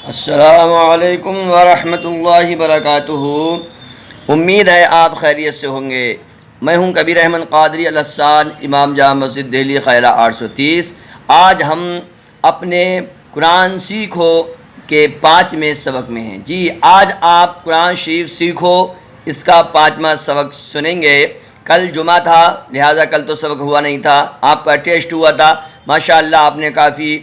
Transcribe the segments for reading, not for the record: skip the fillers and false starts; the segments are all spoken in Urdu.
السلام علیکم ورحمۃ اللہ وبرکاتہ۔ امید ہے آپ خیریت سے ہوں گے۔ میں ہوں کبیر احمد قادری الحسان، امام جامع مسجد دہلی خیرہ 830۔ آج ہم اپنے قرآن سیکھو کے 5ویں سبق میں ہیں۔ جی آج آپ قرآن شریف سیکھو اس کا 5واں سبق سنیں گے۔ کل جمعہ تھا لہٰذا کل تو سبق ہوا نہیں تھا، آپ کا ٹیسٹ ہوا تھا۔ ماشاءاللہ آپ نے کافی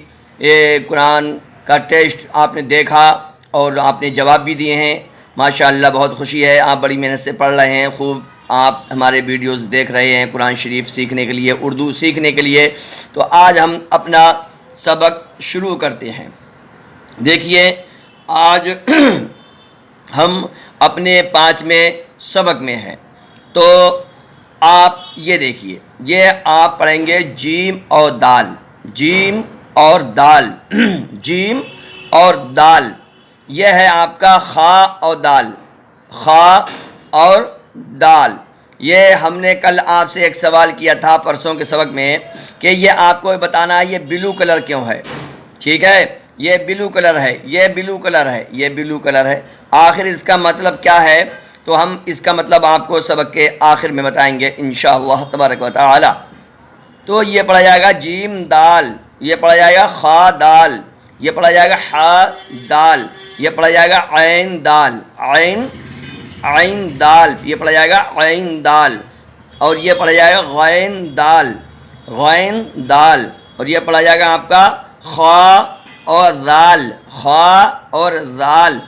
قرآن کا ٹیسٹ آپ نے دیکھا اور آپ نے جواب بھی دیے ہیں۔ ماشاءاللہ بہت خوشی ہے، آپ بڑی محنت سے پڑھ رہے ہیں، خوب آپ ہمارے ویڈیوز دیکھ رہے ہیں قرآن شریف سیکھنے کے لیے، اردو سیکھنے کے لیے۔ تو آج ہم اپنا سبق شروع کرتے ہیں۔ دیکھیے آج ہم اپنے 5ویں سبق میں ہیں۔ تو آپ یہ دیکھیے، یہ آپ پڑھیں گے جیم اور دال، جیم اور دال جیم اور دال، یہ ہے آپ کا خا اور دال، خا اور دال۔ یہ ہم نے کل آپ سے ایک سوال کیا تھا پرسوں کے سبق میں کہ یہ آپ کو بتانا ہے یہ بلو کلر کیوں ہے، ٹھیک ہے؟ یہ بلو کلر ہے، یہ بلو کلر ہے، یہ بلو کلر ہے، آخر اس کا مطلب کیا ہے؟ تو ہم اس کا مطلب آپ کو سبق کے آخر میں بتائیں گے انشاءاللہ تبارک و تعالی۔ تو یہ پڑھا جائے گا جیم دال، یہ پڑھا جائے گا خا دال، یہ پڑھا جائے گا حا دال، یہ پڑھا جائے گا عین دال، عین دال، یہ پڑھا جائے گا عین دال، اور یہ پڑھا جائے گا غین دال، غین دال، اور یہ پڑھا جائے گا آپ کا خا اور ذال، خا اور ذال۔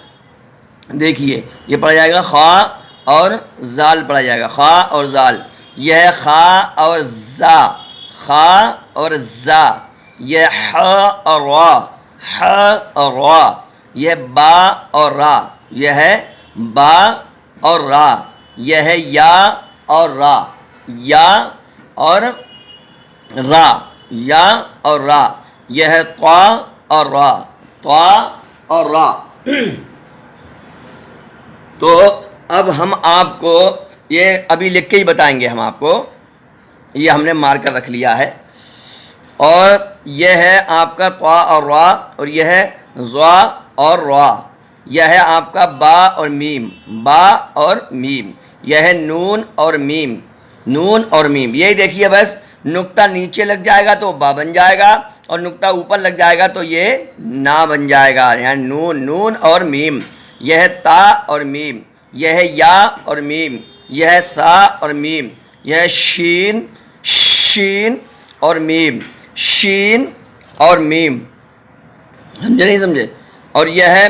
دیکھیے یہ پڑھا جائے گا خا اور ذال، پڑھا جائے گا خا اور ذال۔ یہ ہے خا اور زا، خا اور زا۔ یہ ح اور را، ح اور را۔ یہ با اور را، یہ ہے با اور را۔ یہ ہے یا اور را، یا اور را، یا اور را۔ یہ ہے طا اور را، طا اور را۔ تو اب ہم آپ کو یہ ابھی لکھ کے ہی بتائیں گے، ہم آپ کو یہ ہم نے مار کر رکھ لیا ہے، اور یہ ہے آپ کا طا اور را، اور یہ ہے ضا اور را۔ یہ ہے آپ کا با اور میم، با اور میم۔ یہ ہے نون اور میم، نون اور میم۔ یہی دیکھیے بس نقطہ نیچے لگ جائے گا تو با بن جائے گا، اور نقطہ اوپر لگ جائے گا تو یہ نا بن جائے گا، یعنی نون، نون اور میم۔ یہ ہے تا اور میم، یہ ہے یا اور میم، یہ ہے ثا اور میم، یہ ہے شین، شین اور میم، شین اور میم، سمجھے نہیں سمجھے؟ اور یہ ہے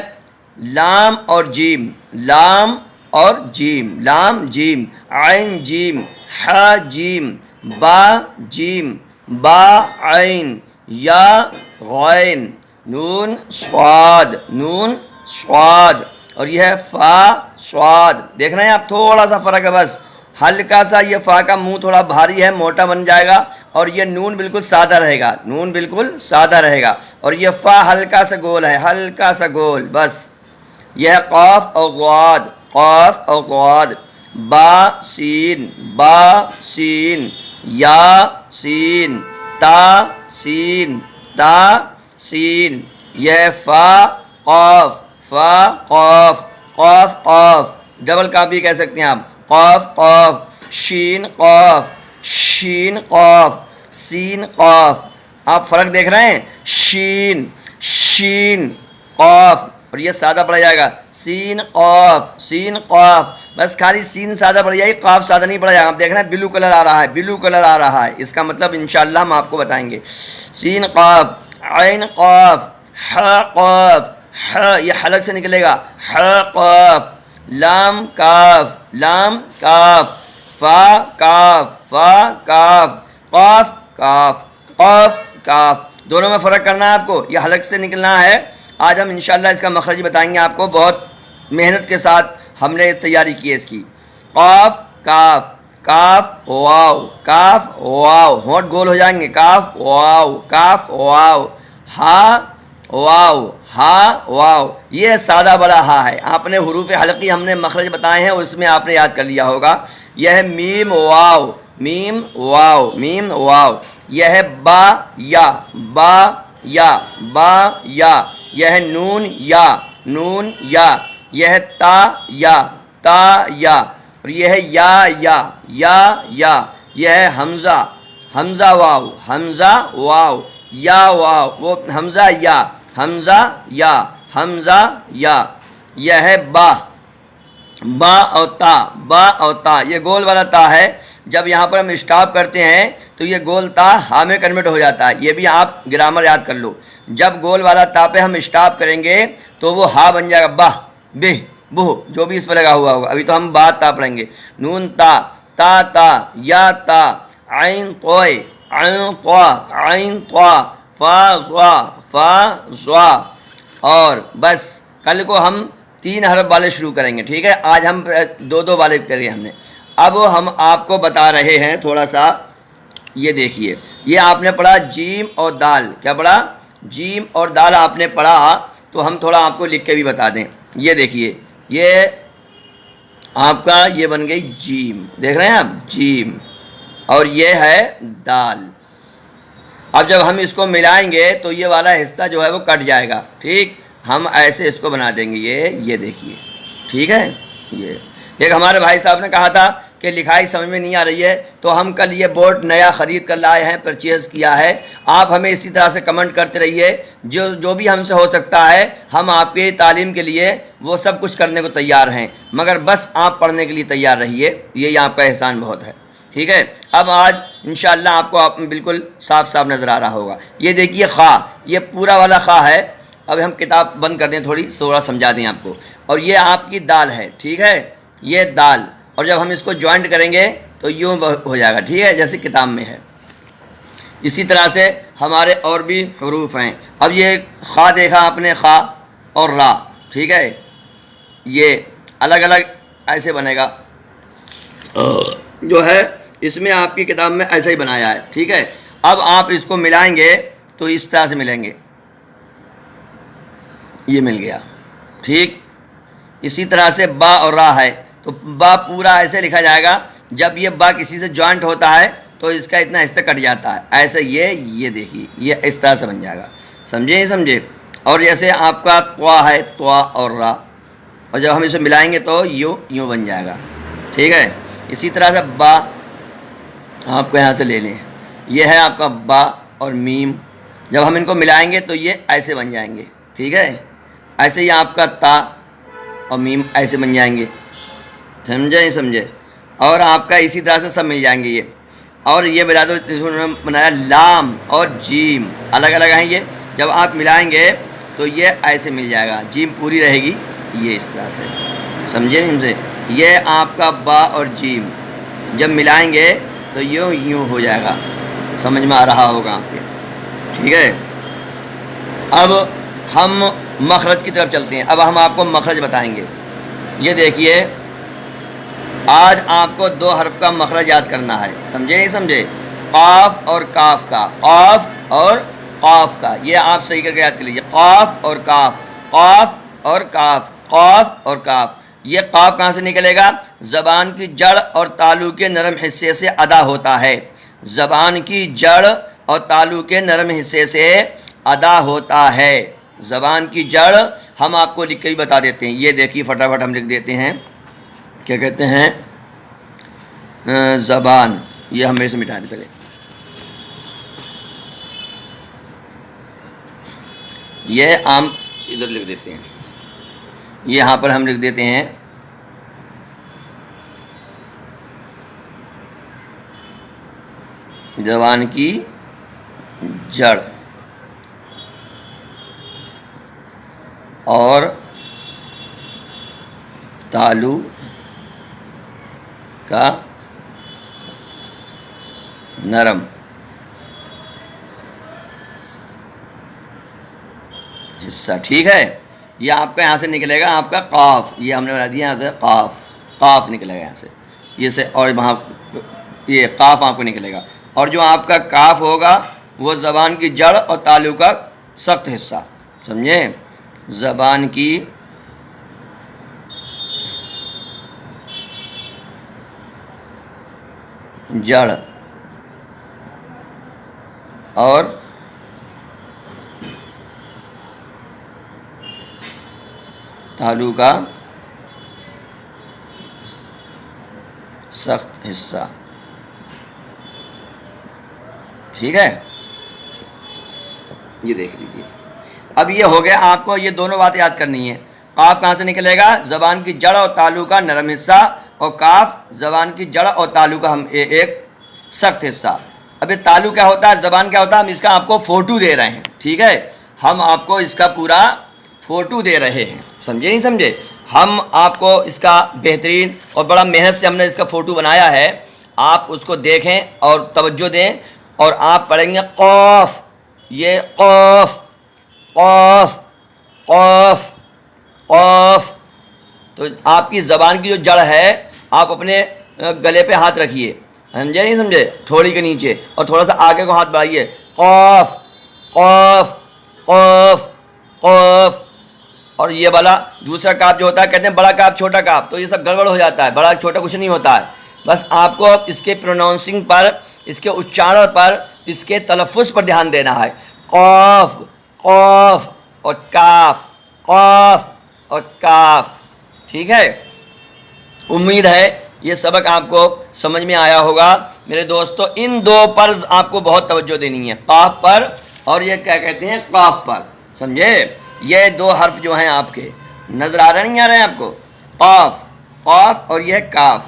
لام اور جیم، لام اور جیم، لام جیم، عین جیم، ح جیم، با جیم، با عین، یا غین، نون صاد، نون صاد، اور یہ ہے فا صاد۔ دیکھ رہے ہیں آپ تھوڑا سا فرق ہے، بس ہلکا سا یہ فا کا منہ تھوڑا بھاری ہے، موٹا بن جائے گا، اور یہ نون بالکل سادہ رہے گا، نون بالکل سادہ رہے گا، اور یہ فا ہلکا سا گول ہے، ہلکا سا گول بس۔ یہ ہے قاف اور غاد، قاف اور غاد، با سین، با سین، یا سین، تا سین، تا سین۔ یہ ہے فا قاف، فا قاف، قاف قاف، ڈبل قاف بھی کہہ سکتے ہیں آپ، قاف قاف، شین قاف، شین قاف، سین قاف۔ آپ فرق دیکھ رہے ہیں؟ شین، شین، قاف، اور یہ سادہ پڑھا جائے گا سین قاف، سین قاف، بس خالی سین سادہ پڑھ جائے گی، قاف سادہ نہیں پڑھا جائے گا۔ آپ دیکھ رہے ہیں بلو کلر آ رہا ہے، بلو کلر آ رہا ہے، اس کا مطلب انشاءاللہ ہم آپ کو بتائیں گے۔ سین قاف، عین قاف، ح قاف، ح یہ حلق سے نکلے گا، ح قاف، لام کاف، لام کاف، فا کاف، فا کاف، قاف کاف، قاف کاف۔ دونوں میں فرق کرنا ہے آپ کو، یہ حلق سے نکلنا ہے۔ آج ہم انشاءاللہ اس کا مخرج بتائیں گے آپ کو، بہت محنت کے ساتھ ہم نے تیاری کی ہے اس کی۔ قاف کاف، کاف واو، کاف واو، ہونٹ گول ہو جائیں گے، کاف واو، کاف واو، ہا واو، ہا واو۔ یہ سادہ بڑا ہا ہے، آپ نے حروف حلقی ہم نے مخرج بتائے ہیں، اس میں آپ نے یاد کر لیا ہوگا۔ یہ ہے میم واو، میم واو، میم واو۔ یہ ہے با یا، با یا، با یا، یہ ہے نون یا، نون یا، یہ ہے تا یا، اور یہ ہے یا، یہ ہے حمزہ واو، حمزہ واو، یا واو، وہ حمزہ یا، یہ ہے با اور تا، یہ گول والا تا ہے، جب یہاں پر ہم اسٹاپ کرتے ہیں تو یہ گول تا ہا میں کنورٹ ہو جاتا ہے، یہ بھی آپ گرامر یاد کر لو، جب گول والا تا پہ ہم اسٹاپ کریں گے تو وہ ہا بن جائے گا، بہ جو بھی اس پہ لگا ہوا ہوگا، ابھی تو ہم با تا پڑھیں گے، نون تا یا تا، عین طوا، فا ضا، اور بس کل کو ہم 3 حرف والے شروع کریں گے، ٹھیک ہے، آج ہم 2 والے کرے ہم نے۔ اب ہم آپ کو بتا رہے ہیں تھوڑا سا، یہ دیکھیے، یہ آپ نے پڑھا جیم اور دال، کیا پڑھا؟ جیم اور دال آپ نے پڑھا، تو ہم تھوڑا آپ کو لکھ کے بھی بتا دیں، یہ دیکھیے، یہ آپ کا یہ بن گئی جیم، دیکھ رہے ہیں آپ، جیم، اور یہ ہے دال۔ اب جب ہم اس کو ملائیں گے تو یہ والا حصہ جو ہے وہ کٹ جائے گا، ٹھیک، ہم ایسے اس کو بنا دیں گے، یہ دیکھیے، ٹھیک ہے۔ یہ ایک ہمارے بھائی صاحب نے کہا تھا کہ لکھائی سمجھ میں نہیں آ رہی ہے، تو ہم کل یہ بورڈ نیا خرید کر لائے ہیں، پرچیز کیا ہے، آپ ہمیں اسی طرح سے کمنٹ کرتے رہیے، جو بھی ہم سے ہو سکتا ہے ہم آپ کی تعلیم کے لیے وہ سب کچھ کرنے کو تیار ہیں، مگر بس آپ پڑھنے کے لیے تیار رہیے، یہی آپ کا احسان بہت ہے، ٹھیک ہے۔ اب آج انشاءاللہ آپ کو بالکل صاف نظر آ رہا ہوگا، یہ دیکھیے خا، یہ پورا والا خا ہے، اب ہم کتاب بند کر دیں تھوڑی، تھوڑا سمجھا دیں آپ کو، اور یہ آپ کی دال ہے، ٹھیک ہے، یہ دال، اور جب ہم اس کو جوائنٹ کریں گے تو یوں ہو جائے گا، ٹھیک ہے، جیسے کتاب میں ہے۔ اسی طرح سے ہمارے اور بھی حروف ہیں، اب یہ خا دیکھا آپ نے، خا اور را، ٹھیک ہے، یہ الگ الگ ایسے بنے گا، جو ہے اس میں آپ کی کتاب میں ایسا ہی بنایا ہے، ٹھیک ہے۔ اب آپ اس کو ملائیں گے تو اس طرح سے ملیں گے، یہ مل گیا، ٹھیک۔ اسی طرح سے با اور را ہے، تو با پورا ایسے لکھا جائے گا، جب یہ با کسی سے جوائنٹ ہوتا ہے تو اس کا اتنا حصہ کٹ جاتا ہے، ایسے یہ دیکھیے، یہ اس طرح سے بن جائے گا، سمجھے نہیں سمجھے؟ اور جیسے آپ کا طوا ہے، طوا اور را، اور جب ہم اسے ملائیں گے تو یوں بن جائے گا، ٹھیک ہے۔ اسی طرح سے با آپ کو یہاں سے لے لیں، یہ ہے آپ کا با اور میم، جب ہم ان کو ملائیں گے تو یہ ایسے بن جائیں گے، ٹھیک ہے۔ ایسے ہی آپ کا تا اور میم ایسے بن جائیں گے، سمجھے نہیں سمجھے؟ اور آپ کا اسی طرح سے سب مل جائیں گے، یہ اور یہ بلا دو بنایا لام اور جیم، الگ الگ ہیں یہ، جب آپ ملائیں گے تو یہ ایسے مل جائے گا، جیم پوری رہے گی، یہ اس طرح سے، سمجھے نہیں سمجھے؟ یہ آپ کا با اور جیم جب ملائیں گے تو یوں ہو جائے گا، سمجھ میں آ رہا ہوگا آپ کے، ٹھیک ہے۔ اب ہم مخرج کی طرف چلتے ہیں، اب ہم آپ کو مخرج بتائیں گے، یہ دیکھیے، آج آپ کو 2 حرف کا مخرج یاد کرنا ہے، سمجھے نہیں سمجھے؟ قاف اور کاف کا، قاف اور قاف کا، یہ آپ صحیح کر کے یاد کر لیجیے، قاف اور کاف، قاف اور کاف، قاف اور کاف۔ یہ قاف کہاں سے نکلے گا؟ زبان کی جڑ اور تالو کے نرم حصے سے ادا ہوتا ہے، زبان کی جڑ اور تالو کے نرم حصے سے ادا ہوتا ہے، زبان کی جڑ ہم آپ کو لکھ کے بھی بتا دیتے ہیں، یہ دیکھیے فٹافٹ ہم لکھ دیتے ہیں، کیا کہتے ہیں، زبان، یہ ہم میرے سے مٹا دیں پہلے، یہ عام ادھر لکھ دیتے ہیں، یہاں پر ہم لکھ دیتے ہیں زبان کی جڑ اور تالو کا نرم حصہ، ٹھیک ہے۔ یہ آپ کا یہاں سے نکلے گا، آپ کا قاف، یہ ہم نے بنا دیا یہاں سے، قاف نکلے گا یہاں سے، یہ سے، اور وہاں یہ قاف آپ کو نکلے گا، اور جو آپ کا کاف ہوگا وہ زبان کی جڑ اور تالو کا سخت حصہ، سمجھے؟ زبان کی جڑ اور تالو کا سخت حصہ، ٹھیک ہے، یہ دیکھ لیجیے۔ اب یہ ہو گیا، آپ کو یہ دونوں باتیں یاد کرنی ہے۔ قاف کہاں سے نکلے گا؟ زبان کی جڑ اور تالو کا نرم حصہ، اور کاف زبان کی جڑ اور تالو کا ہم ایک سخت حصہ۔ اب یہ تالو کیا ہوتا ہے، زبان کیا ہوتا ہے، ہم اس کا آپ کو فوٹو دے رہے ہیں، ٹھیک ہے، ہم آپ کو اس کا پورا فوٹو دے رہے ہیں، سمجھے نہیں سمجھے؟ ہم آپ کو اس کا بہترین اور بڑا محنت سے ہم نے اس کا فوٹو بنایا ہے، آپ اس کو دیکھیں اور توجہ دیں، اور آپ پڑھیں گے قاف، یہ قاف قاف قاف قاف۔ تو آپ کی زبان کی جو جڑ ہے، آپ اپنے گلے پہ ہاتھ رکھیے، سمجھے نہیں سمجھے، تھوڑی کے نیچے، اور تھوڑا سا آگے کو ہاتھ بڑھائیے، قاف قاف قاف قاف۔ اور یہ والا دوسرا کاف جو ہوتا ہے، کہتے ہیں بڑا کاف چھوٹا کاف، تو یہ سب گڑبڑ ہو جاتا ہے، بڑا چھوٹا کچھ نہیں ہوتا ہے، بس آپ کو اس کے پروناؤنسنگ پر، اس کے اچارن پر، اس کے تلفظ پر دھیان دینا ہے۔ قاف قاف اور کاف، قاف اور کاف، ٹھیک ہے۔ امید ہے یہ سبق آپ کو سمجھ میں آیا ہوگا میرے دوستو۔ ان دو پر آپ کو بہت توجہ دینی ہے، قاف پر اور یہ کیا کہتے ہیں، قاف پر، سمجھے؟ یہ دو حرف جو ہیں آپ کے نظر آ رہے نہیں آ رہے ہیں آپ کو، قاف قاف اور یہ کاف۔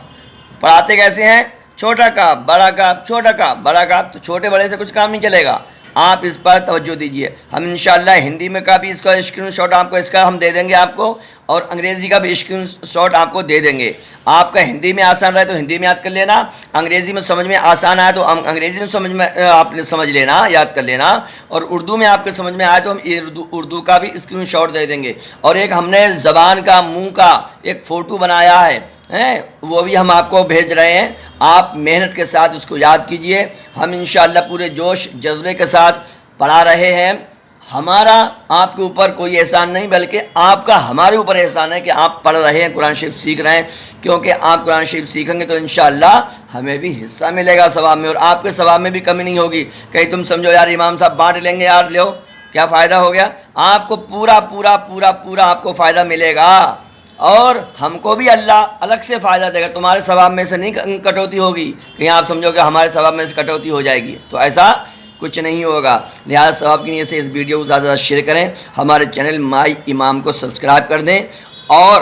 پڑھاتے کیسے ہیں؟ چھوٹا کاف بڑا کاف، چھوٹا کاف بڑا کاف، تو چھوٹے بڑے سے کچھ کام نہیں چلے گا، آپ اس پر توجہ دیجئے۔ ہم انشاءاللہ ہندی میں کا بھی اس کا اسکرین شاٹ آپ کو اس کا ہم دے دیں گے آپ کو، اور انگریزی کا بھی اسکرین شاٹ آپ کو دے دیں گے۔ آپ کا ہندی میں آسان رہے تو ہندی میں یاد کر لینا، انگریزی میں سمجھ میں آسان آئے تو انگریزی میں سمجھ میں آپ نے سمجھ لینا، یاد کر لینا، اور اردو میں آپ کے سمجھ میں آئے تو ہم اردو کا بھی اسکرین شاٹ دے دیں گے۔ اور ایک ہم نے زبان کا، منہ کا ایک فوٹو بنایا ہے، وہ بھی ہم آپ کو بھیج رہے ہیں، آپ محنت کے ساتھ اس کو یاد کیجئے۔ ہم انشاءاللہ پورے جوش جذبے کے ساتھ پڑھا رہے ہیں۔ ہمارا آپ کے اوپر کوئی احسان نہیں، بلکہ آپ کا ہمارے اوپر احسان ہے کہ آپ پڑھ رہے ہیں، قرآن شریف سیکھ رہے ہیں، کیونکہ آپ قرآن شریف سیکھیں گے تو انشاءاللہ ہمیں بھی حصہ ملے گا ثواب میں، اور آپ کے ثواب میں بھی کمی نہیں ہوگی۔ کہیں تم سمجھو یار امام صاحب بانٹ لیں گے، یار لو کیا فائدہ ہو گیا، آپ کو پورا پورا پورا پورا آپ کو فائدہ ملے گا، اور ہم کو بھی اللہ الگ سے فائدہ دے گا، تمہارے ثواب میں سے نہیں کٹوتی ہوگی، کہیں آپ سمجھو کہ ہمارے ثواب میں سے کٹوتی ہو جائے گی، تو ایسا کچھ نہیں ہوگا۔ لہٰذا ثواب کی نیت سے اس ویڈیو کو زیادہ زیادہ شیئر کریں، ہمارے چینل مائی امام کو سبسکرائب کر دیں، اور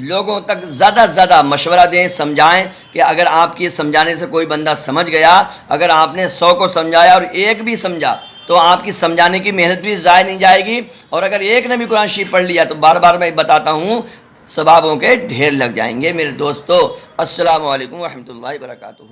لوگوں تک زیادہ سے زیادہ مشورہ دیں، سمجھائیں، کہ اگر آپ کی سمجھانے سے کوئی بندہ سمجھ گیا، اگر آپ نے 100 کو سمجھایا اور ایک بھی سمجھا، تو آپ کی سمجھانے کی محنت بھی ضائع نہیں جائے گی، اور اگر ایک نے بھی قرآن شریف پڑھ لیا تو بار بار میں بتاتا ہوں ثوابوں کے ڈھیر لگ جائیں گے۔ میرے دوستو، السلام علیکم ورحمۃ اللہ وبرکاتہ۔